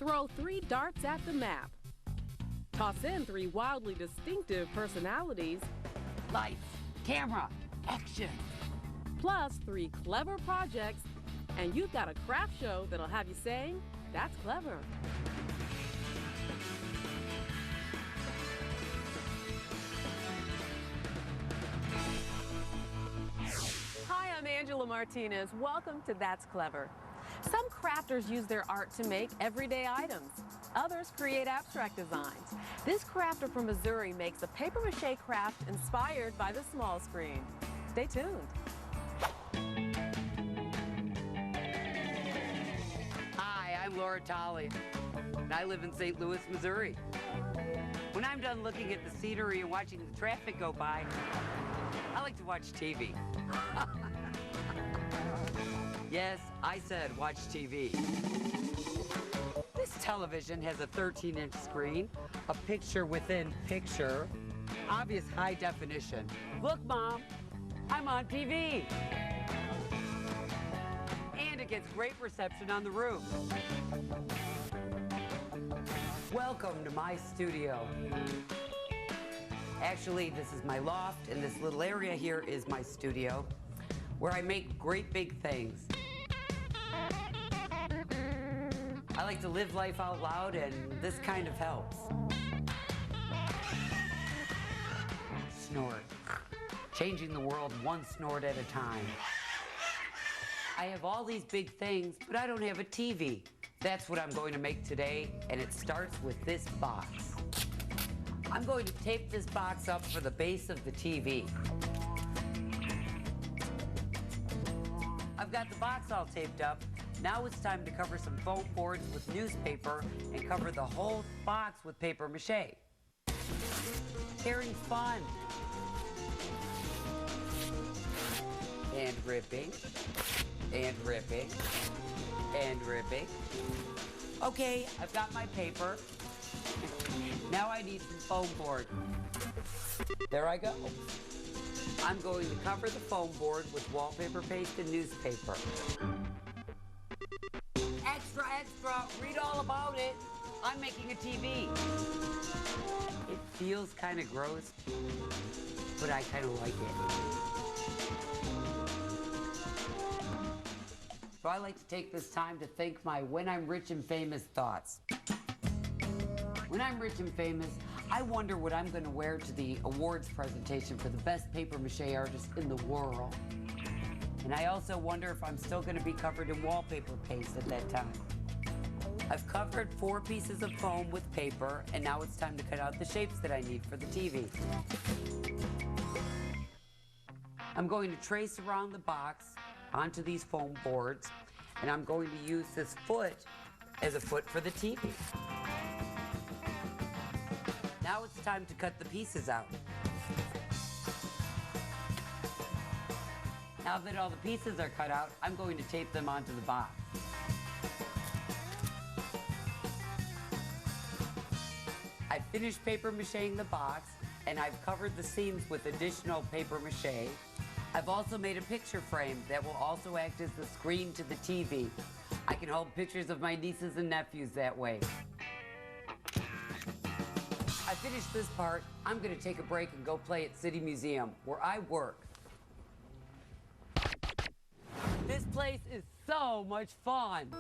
Throw 3 darts at the map. Toss in 3 wildly distinctive personalities, Lights, camera, action. plus 3 clever projects, and you've got a craft show that'll have you saying, "That's clever." Hi, I'm Angela Martinez. Welcome to That's Clever. Some crafters use their art to make everyday items. Others create abstract designs. This crafter from Missouri makes a papier-mâché craft inspired by the small screen. Stay tuned. Hi, I'm Laura Tolley, and I live in St. Louis, Missouri. When I'm done looking at the scenery and watching the traffic go by, I like to watch TV. Yes, I said watch TV. This television has a 13-inch screen, a picture within picture, obvious high definition. Look, Mom, I'm on TV. And it gets great reception on the roof. Welcome to my studio. Actually, this is my loft, and this little area here is my studio, where I make great big things. I like to live life out loud, and this kind of helps. Snort. Changing the world one snort at a time. I have all these big things, but I don't have a TV. That's what I'm going to make today, and it starts with this box. I'm going to tape this box up for the base of the TV. I've got the box all taped up. Now it's time to cover some foam boards with newspaper and cover the whole box with paper mache. Tearing's fun. And ripping, and ripping, and ripping. Okay, I've got my paper. Now I need some foam board. There I go. I'm going to cover the foam board with wallpaper paste and newspaper. Extra, extra, read all about it. I'm making a TV. It feels kind of gross, but I kind of like it. So I like to take this time to think my when I'm rich and famous thoughts. When I'm rich and famous, I wonder what I'm going to wear to the awards presentation for the best papier-mâché artist in the world. And I also wonder if I'm still going to be covered in wallpaper paste at that time. I've covered 4 pieces of foam with paper, and now it's time to cut out the shapes that I need for the TV. I'm going to trace around the box onto these foam boards, and I'm going to use this foot as a foot for the TV. Now it's time to cut the pieces out. Now that all the pieces are cut out, I'm going to tape them onto the box. I finished paper macheing the box, and I've covered the seams with additional paper mache. I've also made a picture frame that will also act as the screen to the TV. I can hold pictures of my nieces and nephews that way. I finished this part. I'm going to take a break and go play at City Museum, where I work. This place is so much fun.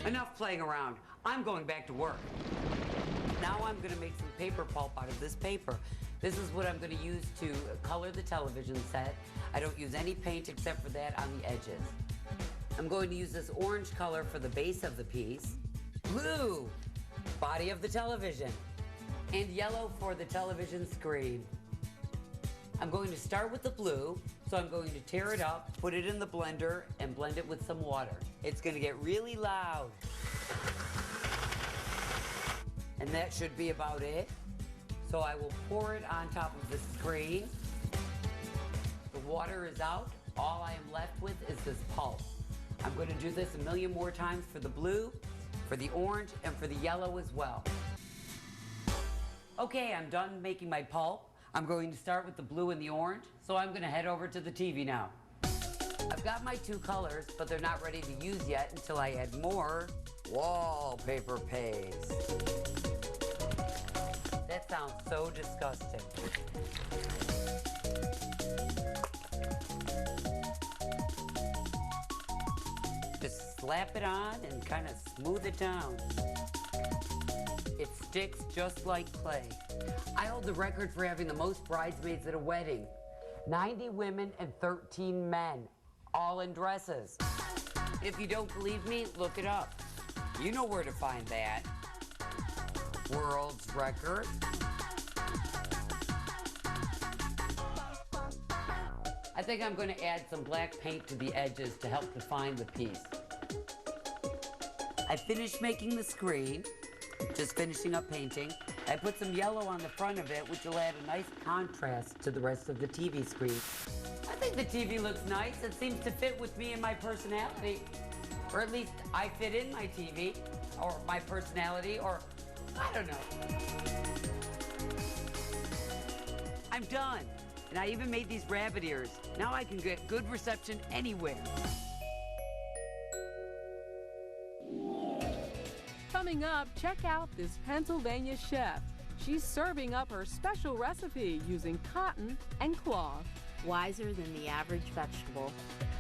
Enough playing around. I'm going back to work. Now I'm going to make some paper pulp out of this paper. This is what I'm going to use to color the television set. I don't use any paint except for that on the edges. I'm going to use this orange color for the base of the piece, blue, body of the television, and yellow for the television screen. I'm going to start with the blue, so I'm going to tear it up, put it in the blender, and blend it with some water. It's going to get really loud. And that should be about it. So I will pour it on top of the screen. The water is out. All I am left with is this pulp. I'm going to do this a million more times for the blue, for the orange, and for the yellow as well. Okay, I'm done making my pulp. I'm going to start with the blue and the orange, so I'm going to head over to the TV now. I've I've got my 2 colors, but they're not ready to use yet until I add more wallpaper paste. That sounds so disgusting. Just slap it on and kind of smooth it down. It sticks just like clay. I hold the record for having the most bridesmaids at a wedding. 90 women and 13 men, all in dresses. If you don't believe me, look it up. You know where to find that. World's record. I think I'm going to add some black paint to the edges to help define the piece. I finished making the screen, just finishing up painting. I put some yellow on the front of it, which will add a nice contrast to the rest of the TV screen. I think the TV looks nice. It seems to fit with me and my personality. Or at least I fit in my TV, or my personality, or I don't know. I'm done. And I even made these rabbit ears. Now I can get good reception anywhere. Coming up, check out this Pennsylvania chef. She's serving up her special recipe using cotton and cloth. Wiser than the average vegetable.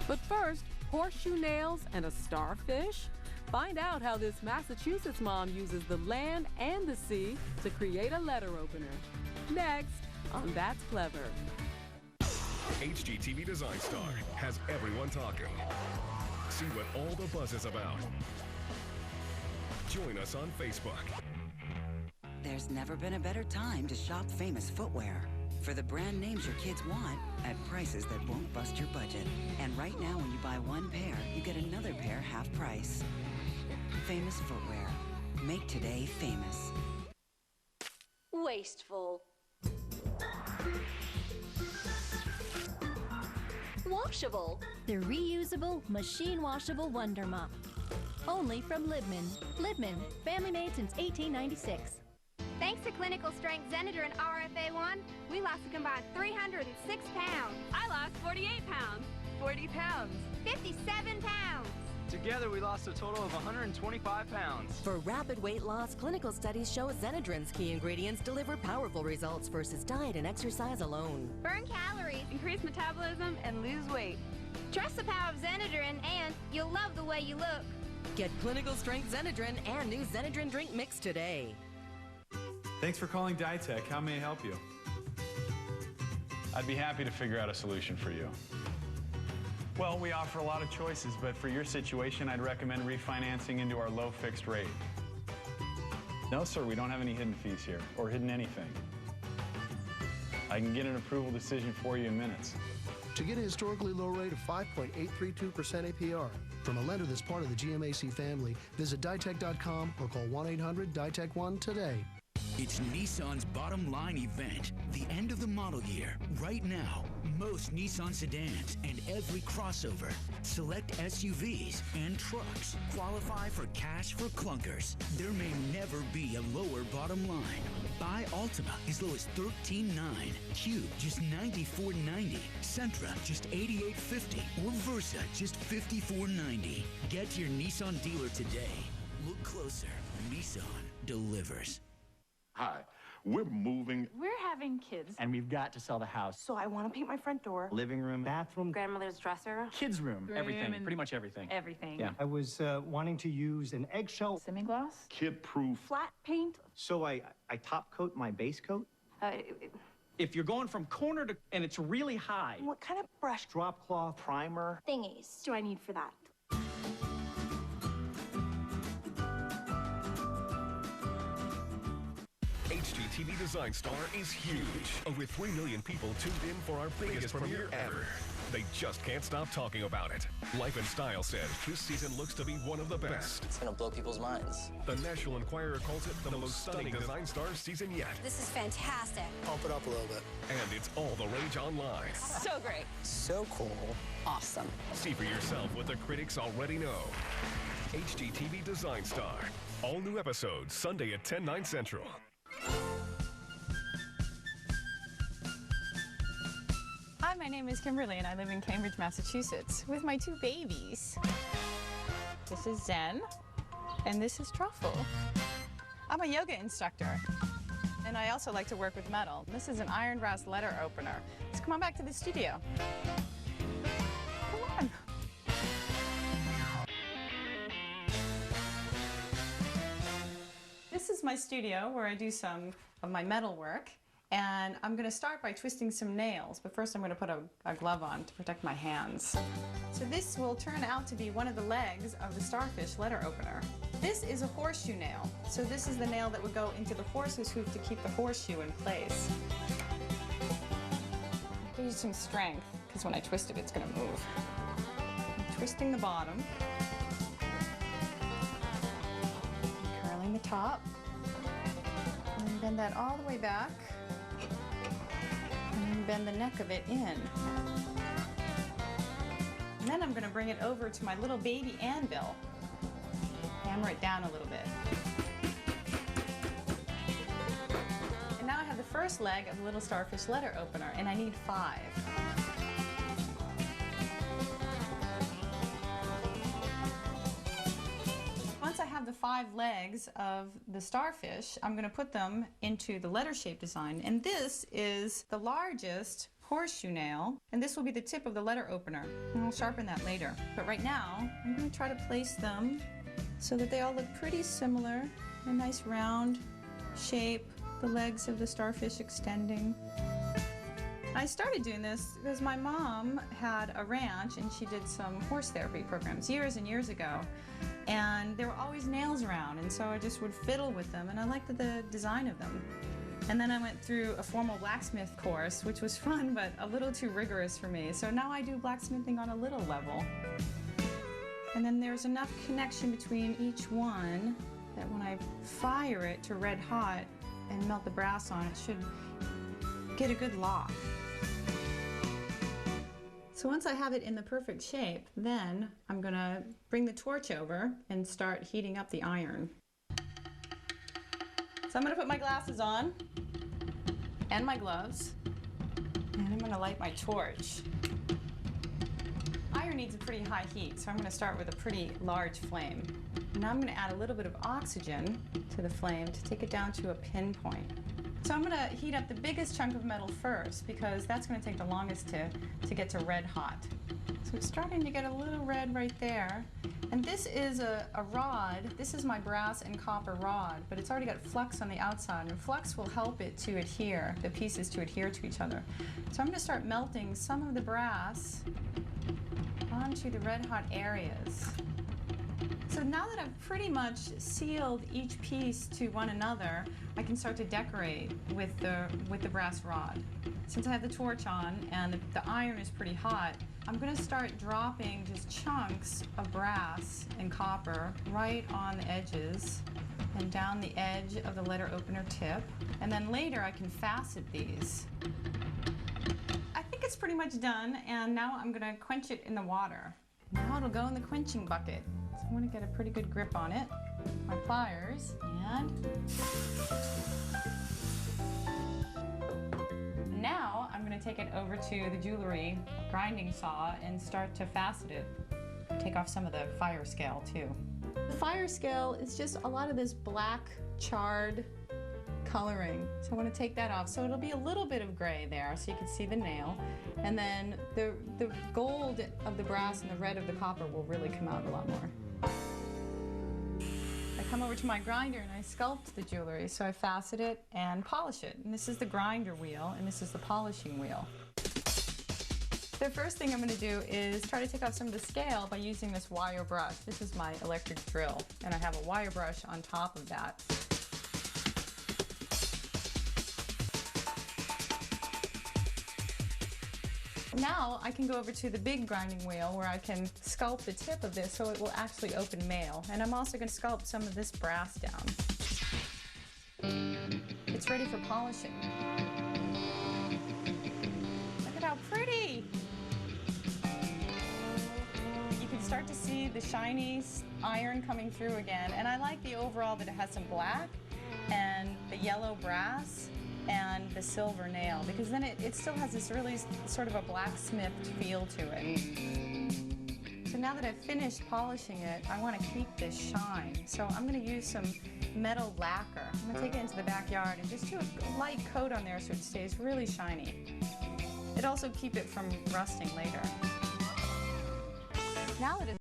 But first, horseshoe nails and a starfish? Find out how this Massachusetts mom uses the land and the sea to create a letter opener. Next on That's Clever. HGTV Design Star has everyone talking. See what all the buzz is about. Join us on Facebook. There's never been a better time to shop Famous Footwear. For the brand names your kids want at prices that won't bust your budget. And right now, when you buy 1 pair, you get another pair half price. Famous Footwear. Make today famous. Wasteful. Washable. The reusable, machine washable Wonder Mop. Only from Libman. Libman, family made since 1896. Thanks to clinical strength Zenadrin RFA1, we lost a combined 306 pounds. I lost 48 pounds. 40 pounds. 57 pounds. Together, we lost a total of 125 pounds. For rapid weight loss, clinical studies show Zenadrin's key ingredients deliver powerful results versus diet and exercise alone. Burn calories, Increase metabolism and lose weight. trust the power of Zenadrin, and you'll love the way you look. Get clinical strength Zenadrin and new Zenadrin drink mix today. Thanks for calling Ditech. How may I help you? I'd be happy to figure out a solution for you. Well, we offer a lot of choices, but for your situation, I'd recommend refinancing into our low fixed rate. No, sir, we don't have any hidden fees here, or hidden anything. I can get an approval decision for you in minutes. To get a historically low rate of 5.832% APR from a lender that's part of the GMAC family, visit Ditech.com or call 1-800-DITECH-1 today. It's Nissan's bottom line event, the end of the model year. Right now, most Nissan sedans and every crossover, select SUVs and trucks qualify for cash for clunkers. There may never be a lower bottom line. Buy Altima as low as $13,900, Cube just $94,990, Sentra just $88,50, or Versa just $54,990. Get to your Nissan dealer today. Look closer. Nissan delivers. Hi, we're moving. We're having kids. And we've got to sell the house. So I want to paint my front door. Living room, bathroom, Grandmother's dresser. kids' room, everything, pretty much everything. Everything. Yeah. I was wanting to use an eggshell Semi-gloss. Kid-proof. Flat paint. so I top coat my base coat. If you're going from corner to, and it's really high. What kind of brush? Drop cloth, primer. Thingies do I need for that? HGTV Design Star is huge. Over 3 million people tuned in for our biggest premiere ever. They just can't stop talking about it. Life and Style says this season looks to be one of the best. It's gonna blow people's minds. The National Enquirer calls it the most stunning Design Star season yet. This is fantastic. Pump it up a little bit. And it's all the rage online. So great. So cool. Awesome. See for yourself what the critics already know. HGTV Design Star. All new episodes Sunday at 10/9 Central. Hi, my my name is Kimberly and I live in Cambridge, Massachusetts with my 2 babies. This is Zen and this is Truffle. I'm a yoga instructor and I also like to work with metal. This is an iron brass letter opener. So come on back to the studio. Come on. This is my studio where I do some of my metal work. And I'm going to start by twisting some nails, but first I'm going to put a glove on to protect my hands. So this will turn out to be one of the legs of the Starfish letter opener. This is a horseshoe nail. So this is the nail that would go into the horse's hoof to keep the horseshoe in place. I use some strength, because when I twist it, it's going to move. I'm twisting the bottom. Curling the top. And then bend that all the way back. And then bend the neck of it in. And then I'm going to bring it over to my little baby anvil. Hammer it down a little bit. And now I have the first leg of the little Starfish letter opener, and I need 5. Once I have the 5 legs of the Starfish, I'm going to put them into the letter shape design. And this is the largest horseshoe nail, and this will be the tip of the letter opener. And I'll sharpen that later. But right now, I'm going to try to place them so that they all look pretty similar. A nice round shape, the legs of the Starfish extending. I started doing this because my mom had a ranch and she did some horse therapy programs years and years ago. And there were always nails around, and so I just would fiddle with them, and I liked the design of them. And then I went through a formal blacksmith course, which was fun, but a little too rigorous for me. So now I do blacksmithing on a little level. And then there's enough connection between each one that when I fire it to red hot and melt the brass on, it should get a good lock. So once I have it in the perfect shape, then I'm gonna bring the torch over and start heating up the iron. So I'm gonna put my glasses on and my gloves, and I'm gonna light my torch. Iron needs a pretty high heat, so I'm gonna start with a pretty large flame. Now I'm gonna add a little bit of oxygen to the flame to take it down to a pinpoint. So I'm gonna heat up the biggest chunk of metal first because that's gonna take the longest to get to red hot. So it's starting to get a little red right there. And this is a rod. This is my brass and copper rod, but it's already got flux on the outside, and flux will help it to adhere, the pieces to adhere to each other. So I'm gonna start melting some of the brass onto the red hot areas. So now that I've pretty much sealed each piece to one another, I can start to decorate with the brass rod. Since I have the torch on and the iron is pretty hot, I'm going to start dropping just chunks of brass and copper right on the edges and down the edge of the letter opener tip. And then later I can facet these. I think it's pretty much done, and now I'm going to quench it in the water. Now it'll go in the quenching bucket. So I'm going to get a pretty good grip on it. My pliers, and now I'm going to take it over to the jewelry grinding saw and start to facet it. Take off some of the fire scale too. The fire scale is just a lot of this black charred coloring. So I want to take that off. So it'll be a little bit of gray there so you can see the nail. And then the gold of the brass and the red of the copper will really come out a lot more. I come over to my grinder and I sculpt the jewelry. So I facet it and polish it. And this is the grinder wheel and this is the polishing wheel. The first thing I'm going to do is try to take off some of the scale by using this wire brush. This is my electric drill, and I have a wire brush on top of that. Now I can go over to the big grinding wheel where I can sculpt the tip of this so it will actually open mail. And I'm also going to sculpt some of this brass down. It's ready for polishing. Look at how pretty! You can start to see the shiny iron coming through again. And I like the overall that it has some black and the yellow brass. and the silver nail, because then it still has this really sort of a blacksmithed feel to it. So now that I've finished polishing it, I want to keep this shine. So I'm going to use some metal lacquer. I'm going to take it into the backyard and just do a light coat on there so it stays really shiny. It'll also keep it from rusting later. Now that it's